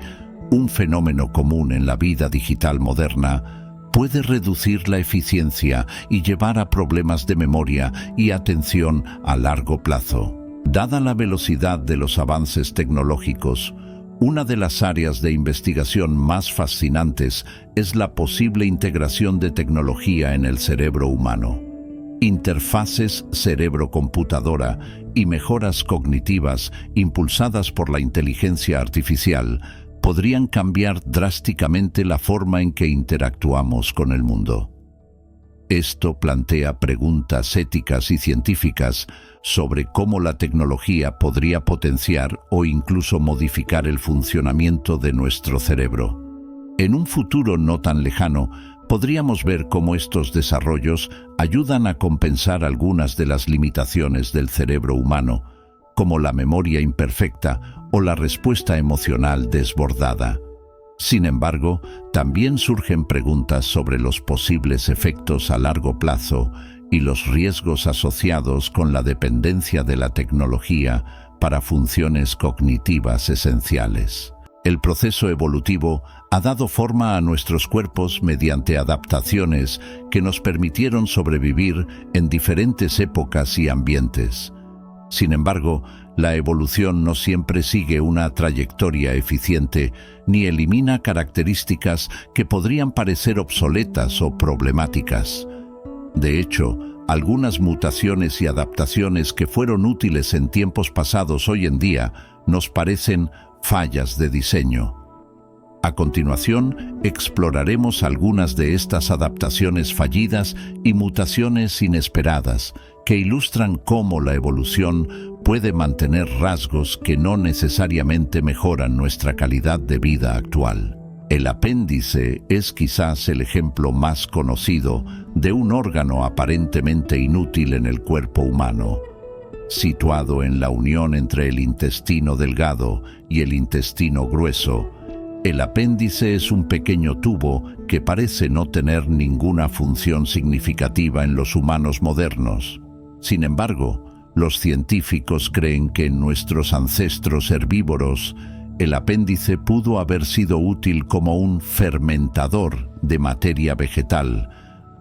un fenómeno común en la vida digital moderna, puede reducir la eficiencia y llevar a problemas de memoria y atención a largo plazo. Dada la velocidad de los avances tecnológicos, una de las áreas de investigación más fascinantes es la posible integración de tecnología en el cerebro humano. Interfaces cerebro-computadora y mejoras cognitivas impulsadas por la inteligencia artificial podrían cambiar drásticamente la forma en que interactuamos con el mundo. Esto plantea preguntas éticas y científicas sobre cómo la tecnología podría potenciar o incluso modificar el funcionamiento de nuestro cerebro. En un futuro no tan lejano, podríamos ver cómo estos desarrollos ayudan a compensar algunas de las limitaciones del cerebro humano, como la memoria imperfecta o la respuesta emocional desbordada. Sin embargo, también surgen preguntas sobre los posibles efectos a largo plazo y los riesgos asociados con la dependencia de la tecnología para funciones cognitivas esenciales. El proceso evolutivo ha dado forma a nuestros cuerpos mediante adaptaciones que nos permitieron sobrevivir en diferentes épocas y ambientes. Sin embargo, la evolución no siempre sigue una trayectoria eficiente ni elimina características que podrían parecer obsoletas o problemáticas. De hecho, algunas mutaciones y adaptaciones que fueron útiles en tiempos pasados hoy en día nos parecen fallas de diseño. A continuación, exploraremos algunas de estas adaptaciones fallidas y mutaciones inesperadas que ilustran cómo la evolución puede mantener rasgos que no necesariamente mejoran nuestra calidad de vida actual. El apéndice es quizás el ejemplo más conocido de un órgano aparentemente inútil en el cuerpo humano. Situado en la unión entre el intestino delgado y el intestino grueso, el apéndice es un pequeño tubo que parece no tener ninguna función significativa en los humanos modernos. Sin embargo, los científicos creen que en nuestros ancestros herbívoros, el apéndice pudo haber sido útil como un fermentador de materia vegetal,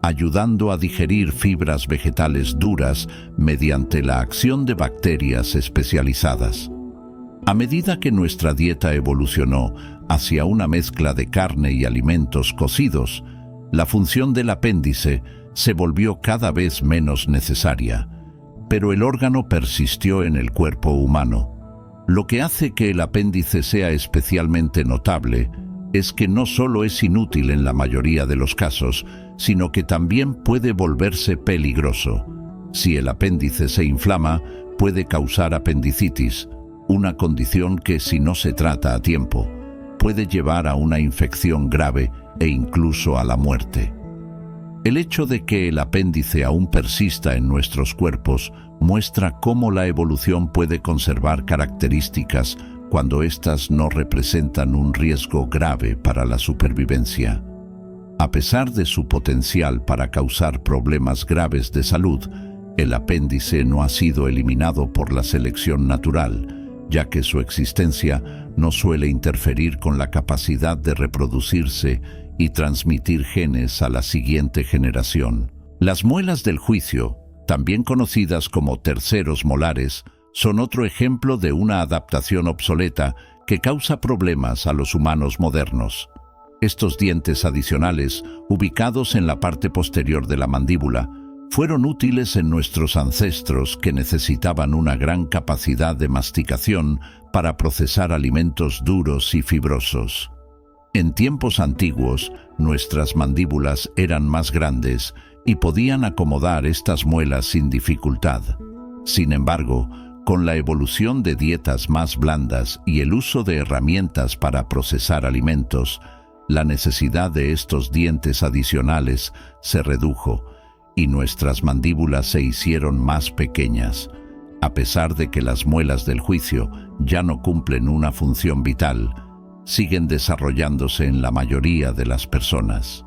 ayudando a digerir fibras vegetales duras mediante la acción de bacterias especializadas. A medida que nuestra dieta evolucionó hacia una mezcla de carne y alimentos cocidos, la función del apéndice se volvió cada vez menos necesaria, pero el órgano persistió en el cuerpo humano. Lo que hace que el apéndice sea especialmente notable es que no solo es inútil en la mayoría de los casos, sino que también puede volverse peligroso. Si el apéndice se inflama, puede causar apendicitis, una condición que, si no se trata a tiempo, puede llevar a una infección grave e incluso a la muerte. El hecho de que el apéndice aún persista en nuestros cuerpos muestra cómo la evolución puede conservar características cuando éstas no representan un riesgo grave para la supervivencia. A pesar de su potencial para causar problemas graves de salud, el apéndice no ha sido eliminado por la selección natural, ya que su existencia no suele interferir con la capacidad de reproducirse y transmitir genes a la siguiente generación. Las muelas del juicio, también conocidas como terceros molares, son otro ejemplo de una adaptación obsoleta que causa problemas a los humanos modernos. Estos dientes adicionales, ubicados en la parte posterior de la mandíbula, fueron útiles en nuestros ancestros que necesitaban una gran capacidad de masticación para procesar alimentos duros y fibrosos. En tiempos antiguos, nuestras mandíbulas eran más grandes y podían acomodar estas muelas sin dificultad. Sin embargo, con la evolución de dietas más blandas y el uso de herramientas para procesar alimentos, la necesidad de estos dientes adicionales se redujo y nuestras mandíbulas se hicieron más pequeñas. A pesar de que las muelas del juicio ya no cumplen una función vital, siguen desarrollándose en la mayoría de las personas.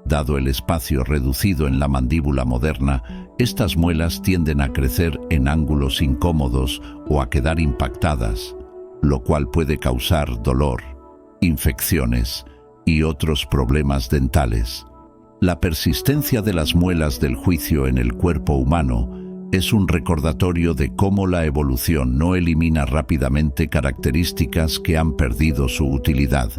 Dado el espacio reducido en la mandíbula moderna, estas muelas tienden a crecer en ángulos incómodos o a quedar impactadas, lo cual puede causar dolor, infecciones y otros problemas dentales. La persistencia de las muelas del juicio en el cuerpo humano es un recordatorio de cómo la evolución no elimina rápidamente características que han perdido su utilidad.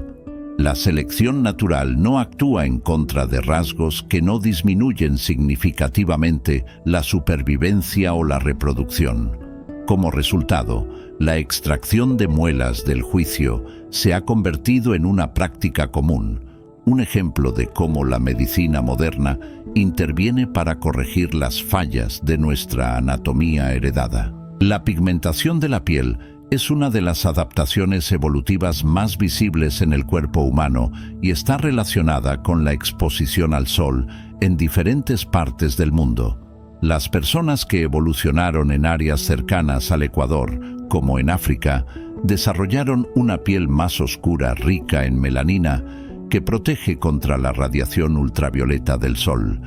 La selección natural no actúa en contra de rasgos que no disminuyen significativamente la supervivencia o la reproducción. Como resultado, la extracción de muelas del juicio se ha convertido en una práctica común, un ejemplo de cómo la medicina moderna interviene para corregir las fallas de nuestra anatomía heredada. La pigmentación de la piel es una de las adaptaciones evolutivas más visibles en el cuerpo humano y está relacionada con la exposición al sol en diferentes partes del mundo. Las personas que evolucionaron en áreas cercanas al Ecuador, como en África, desarrollaron una piel más oscura rica en melanina que protege contra la radiación ultravioleta del sol.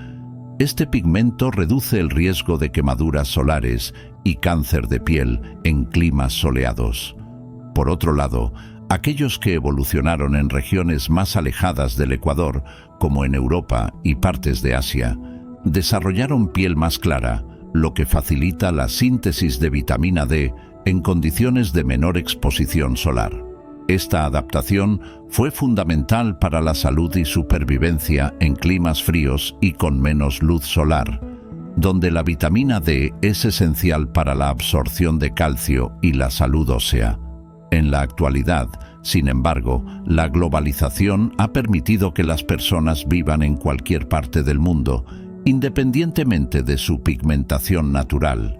Este pigmento reduce el riesgo de quemaduras solares y cáncer de piel en climas soleados. Por otro lado, aquellos que evolucionaron en regiones más alejadas del Ecuador, como en Europa y partes de Asia, desarrollaron piel más clara, lo que facilita la síntesis de vitamina D en condiciones de menor exposición solar. Esta adaptación fue fundamental para la salud y supervivencia en climas fríos y con menos luz solar, donde la vitamina D es esencial para la absorción de calcio y la salud ósea. En la actualidad, sin embargo, la globalización ha permitido que las personas vivan en cualquier parte del mundo, independientemente de su pigmentación natural.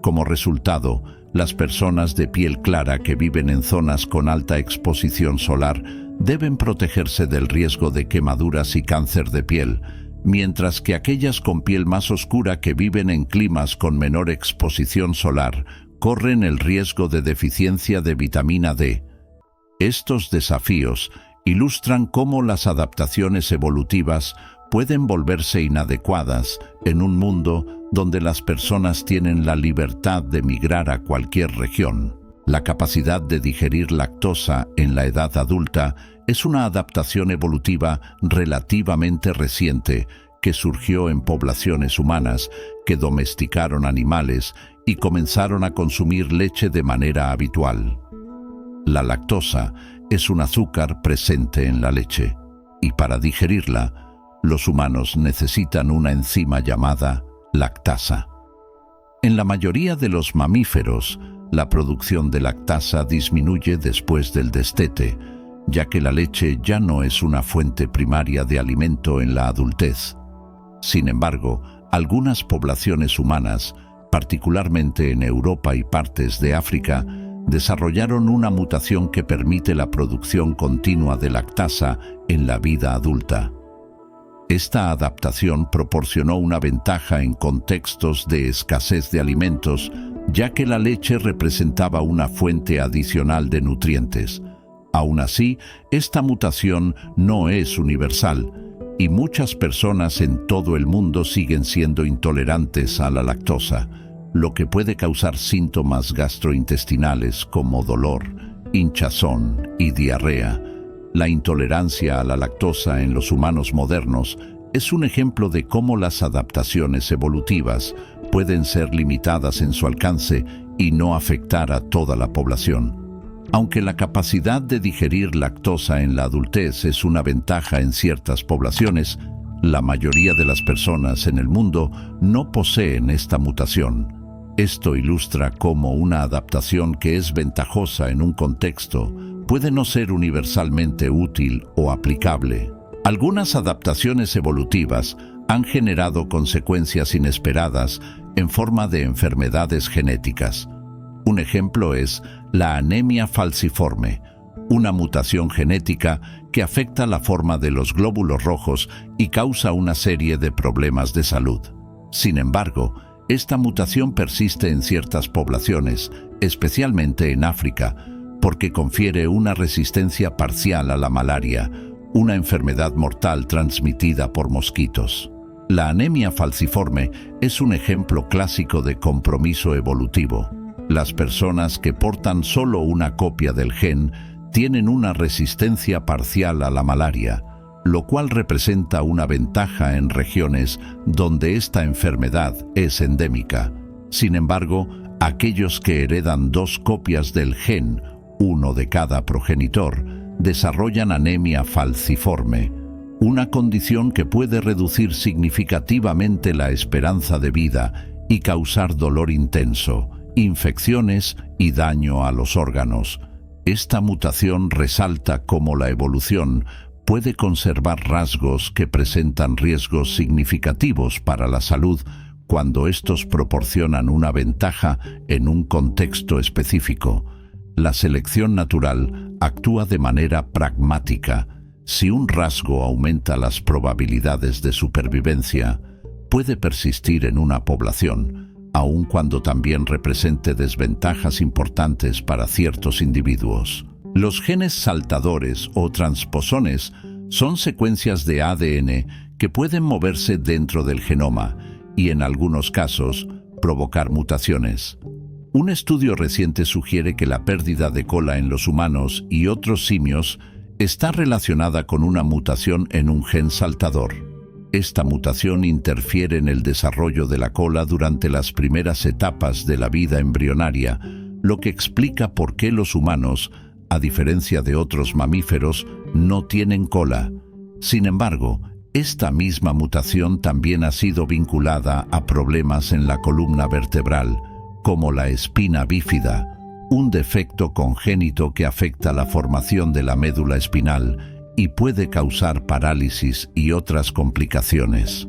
Como resultado, las personas de piel clara que viven en zonas con alta exposición solar deben protegerse del riesgo de quemaduras y cáncer de piel, mientras que aquellas con piel más oscura que viven en climas con menor exposición solar corren el riesgo de deficiencia de vitamina D. Estos desafíos ilustran cómo las adaptaciones evolutivas pueden volverse inadecuadas en un mundo donde las personas tienen la libertad de migrar a cualquier región. La capacidad de digerir lactosa en la edad adulta es una adaptación evolutiva relativamente reciente que surgió en poblaciones humanas que domesticaron animales y comenzaron a consumir leche de manera habitual. La lactosa es un azúcar presente en la leche, y para digerirla, los humanos necesitan una enzima llamada lactasa. En la mayoría de los mamíferos, la producción de lactasa disminuye después del destete, ya que la leche ya no es una fuente primaria de alimento en la adultez. Sin embargo, algunas poblaciones humanas, particularmente en Europa y partes de África, desarrollaron una mutación que permite la producción continua de lactasa en la vida adulta. Esta adaptación proporcionó una ventaja en contextos de escasez de alimentos, ya que la leche representaba una fuente adicional de nutrientes. Aún así, esta mutación no es universal, y muchas personas en todo el mundo siguen siendo intolerantes a la lactosa, lo que puede causar síntomas gastrointestinales como dolor, hinchazón y diarrea. La intolerancia a la lactosa en los humanos modernos es un ejemplo de cómo las adaptaciones evolutivas pueden ser limitadas en su alcance y no afectar a toda la población. Aunque la capacidad de digerir lactosa en la adultez es una ventaja en ciertas poblaciones, la mayoría de las personas en el mundo no poseen esta mutación. Esto ilustra cómo una adaptación que es ventajosa en un contexto puede no ser universalmente útil o aplicable. Algunas adaptaciones evolutivas han generado consecuencias inesperadas en forma de enfermedades genéticas. Un ejemplo es la anemia falciforme, una mutación genética que afecta la forma de los glóbulos rojos y causa una serie de problemas de salud. Sin embargo, esta mutación persiste en ciertas poblaciones, especialmente en África, porque confiere una resistencia parcial a la malaria, una enfermedad mortal transmitida por mosquitos. La anemia falciforme es un ejemplo clásico de compromiso evolutivo. Las personas que portan solo una copia del gen tienen una resistencia parcial a la malaria, lo cual representa una ventaja en regiones donde esta enfermedad es endémica. Sin embargo, aquellos que heredan 2 copias del gen, uno de cada progenitor, desarrollan anemia falciforme, una condición que puede reducir significativamente la esperanza de vida y causar dolor intenso, infecciones y daño a los órganos. Esta mutación resalta cómo la evolución puede conservar rasgos que presentan riesgos significativos para la salud cuando estos proporcionan una ventaja en un contexto específico. La selección natural actúa de manera pragmática. Si un rasgo aumenta las probabilidades de supervivencia, puede persistir en una población, aun cuando también represente desventajas importantes para ciertos individuos. Los genes saltadores o transposones son secuencias de ADN que pueden moverse dentro del genoma y, en algunos casos, provocar mutaciones. Un estudio reciente sugiere que la pérdida de cola en los humanos y otros simios está relacionada con una mutación en un gen saltador. Esta mutación interfiere en el desarrollo de la cola durante las primeras etapas de la vida embrionaria, lo que explica por qué los humanos, a diferencia de otros mamíferos, no tienen cola. Sin embargo, esta misma mutación también ha sido vinculada a problemas en la columna vertebral, como la espina bífida, un defecto congénito que afecta la formación de la médula espinal y puede causar parálisis y otras complicaciones.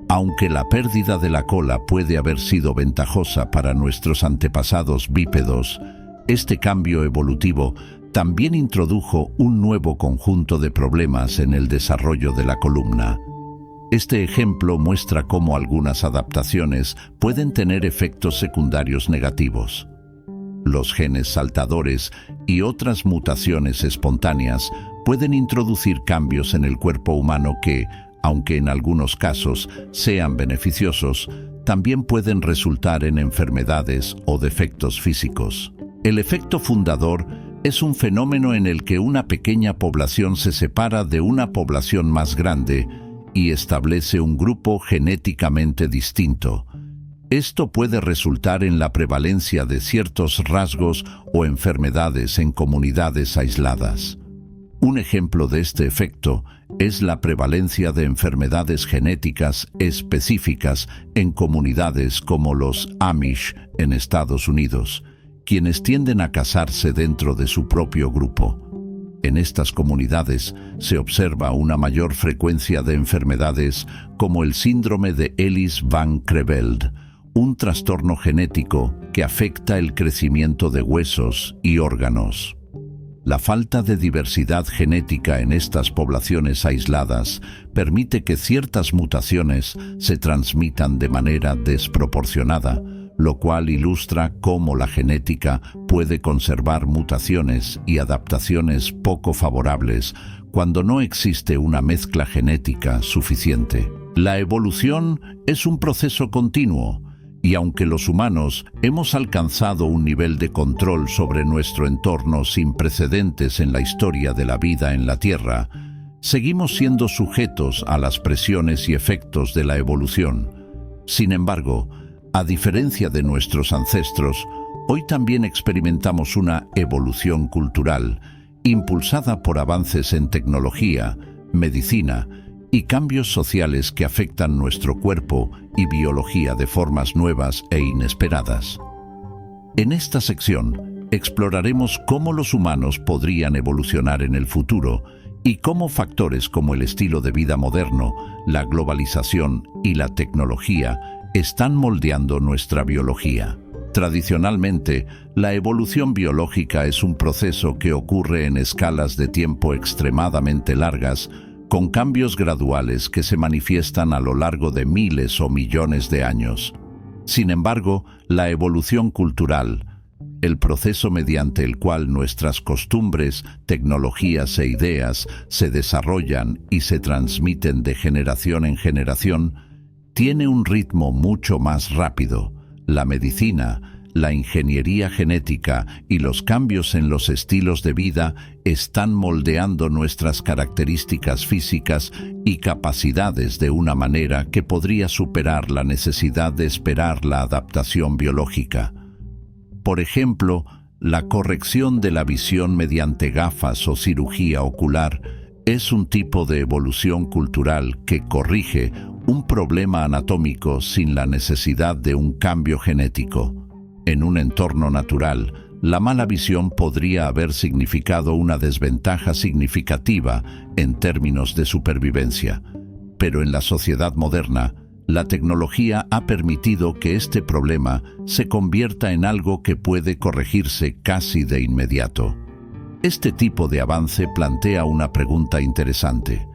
Aunque la pérdida de la cola puede haber sido ventajosa para nuestros antepasados bípedos, este cambio evolutivo también introdujo un nuevo conjunto de problemas en el desarrollo de la columna. Este ejemplo muestra cómo algunas adaptaciones pueden tener efectos secundarios negativos. Los genes saltadores y otras mutaciones espontáneas pueden introducir cambios en el cuerpo humano que, aunque en algunos casos sean beneficiosos, también pueden resultar en enfermedades o defectos físicos. El efecto fundador es un fenómeno en el que una pequeña población se separa de una población más grande y establece un grupo genéticamente distinto. Esto puede resultar en la prevalencia de ciertos rasgos o enfermedades en comunidades aisladas. Un ejemplo de este efecto es la prevalencia de enfermedades genéticas específicas en comunidades como los Amish en Estados Unidos, quienes tienden a casarse dentro de su propio grupo. En estas comunidades se observa una mayor frecuencia de enfermedades como el síndrome de Ellis Van Creveld, un trastorno genético que afecta el crecimiento de huesos y órganos. La falta de diversidad genética en estas poblaciones aisladas permite que ciertas mutaciones se transmitan de manera desproporcionada, lo cual ilustra cómo la genética puede conservar mutaciones y adaptaciones poco favorables cuando no existe una mezcla genética suficiente. La evolución es un proceso continuo, y aunque los humanos hemos alcanzado un nivel de control sobre nuestro entorno sin precedentes en la historia de la vida en la Tierra, seguimos siendo sujetos a las presiones y efectos de la evolución. Sin embargo, a diferencia de nuestros ancestros, hoy también experimentamos una evolución cultural, impulsada por avances en tecnología, medicina y cambios sociales que afectan nuestro cuerpo y biología de formas nuevas e inesperadas. En esta sección exploraremos cómo los humanos podrían evolucionar en el futuro y cómo factores como el estilo de vida moderno, la globalización y la tecnología están moldeando nuestra biología. Tradicionalmente, la evolución biológica es un proceso que ocurre en escalas de tiempo extremadamente largas, con cambios graduales que se manifiestan a lo largo de miles o millones de años. Sin embargo, la evolución cultural, el proceso mediante el cual nuestras costumbres, tecnologías e ideas se desarrollan y se transmiten de generación en generación, tiene un ritmo mucho más rápido. La medicina, la ingeniería genética y los cambios en los estilos de vida están moldeando nuestras características físicas y capacidades de una manera que podría superar la necesidad de esperar la adaptación biológica. Por ejemplo, la corrección de la visión mediante gafas o cirugía ocular es un tipo de evolución cultural que corrige un problema anatómico sin la necesidad de un cambio genético. En un entorno natural, la mala visión podría haber significado una desventaja significativa en términos de supervivencia. Pero en la sociedad moderna, la tecnología ha permitido que este problema se convierta en algo que puede corregirse casi de inmediato. Este tipo de avance plantea una pregunta interesante.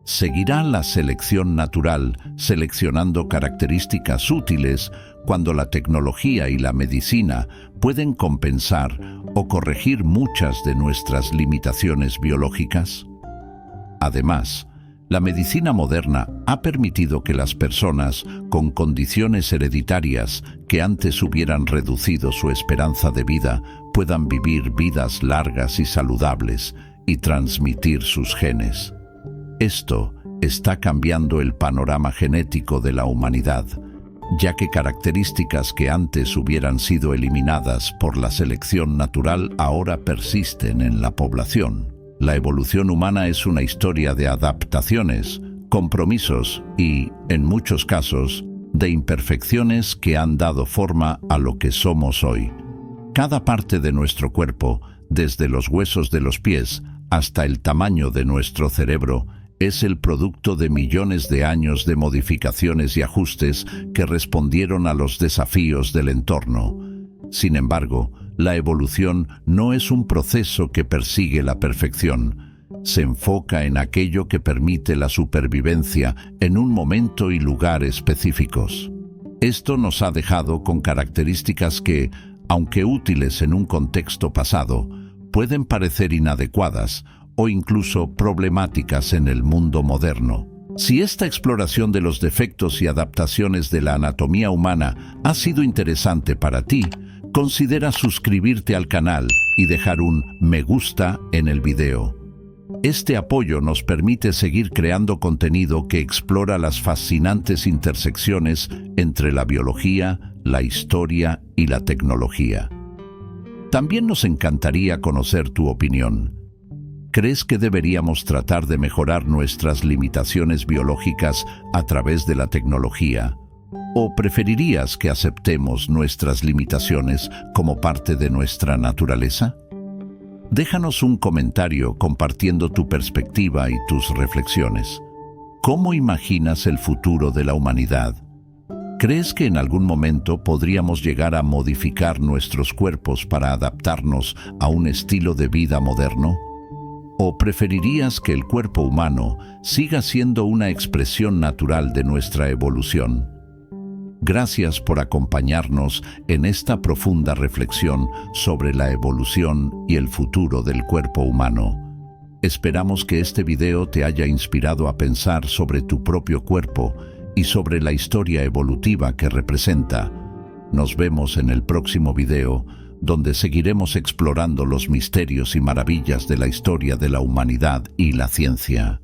¿Seguirá la selección natural seleccionando características útiles cuando la tecnología y la medicina pueden compensar o corregir muchas de nuestras limitaciones biológicas? Además, la medicina moderna ha permitido que las personas con condiciones hereditarias que antes hubieran reducido su esperanza de vida puedan vivir vidas largas y saludables y transmitir sus genes. Esto está cambiando el panorama genético de la humanidad, ya que características que antes hubieran sido eliminadas por la selección natural ahora persisten en la población. La evolución humana es una historia de adaptaciones, compromisos y, en muchos casos, de imperfecciones que han dado forma a lo que somos hoy. Cada parte de nuestro cuerpo, desde los huesos de los pies hasta el tamaño de nuestro cerebro, es el producto de millones de años de modificaciones y ajustes que respondieron a los desafíos del entorno. Sin embargo, la evolución no es un proceso que persigue la perfección. Se enfoca en aquello que permite la supervivencia en un momento y lugar específicos. Esto nos ha dejado con características que, aunque útiles en un contexto pasado, pueden parecer inadecuadas o incluso problemáticas en el mundo moderno. Si esta exploración de los defectos y adaptaciones de la anatomía humana ha sido interesante para ti, considera suscribirte al canal y dejar un me gusta en el video. Este apoyo nos permite seguir creando contenido que explora las fascinantes intersecciones entre la biología, la historia y la tecnología. También nos encantaría conocer tu opinión. ¿Crees que deberíamos tratar de mejorar nuestras limitaciones biológicas a través de la tecnología? ¿O preferirías que aceptemos nuestras limitaciones como parte de nuestra naturaleza? Déjanos un comentario compartiendo tu perspectiva y tus reflexiones. ¿Cómo imaginas el futuro de la humanidad? ¿Crees que en algún momento podríamos llegar a modificar nuestros cuerpos para adaptarnos a un estilo de vida moderno? ¿O preferirías que el cuerpo humano siga siendo una expresión natural de nuestra evolución? Gracias por acompañarnos en esta profunda reflexión sobre la evolución y el futuro del cuerpo humano. Esperamos que este video te haya inspirado a pensar sobre tu propio cuerpo y sobre la historia evolutiva que representa. Nos vemos en el próximo video, donde seguiremos explorando los misterios y maravillas de la historia de la humanidad y la ciencia.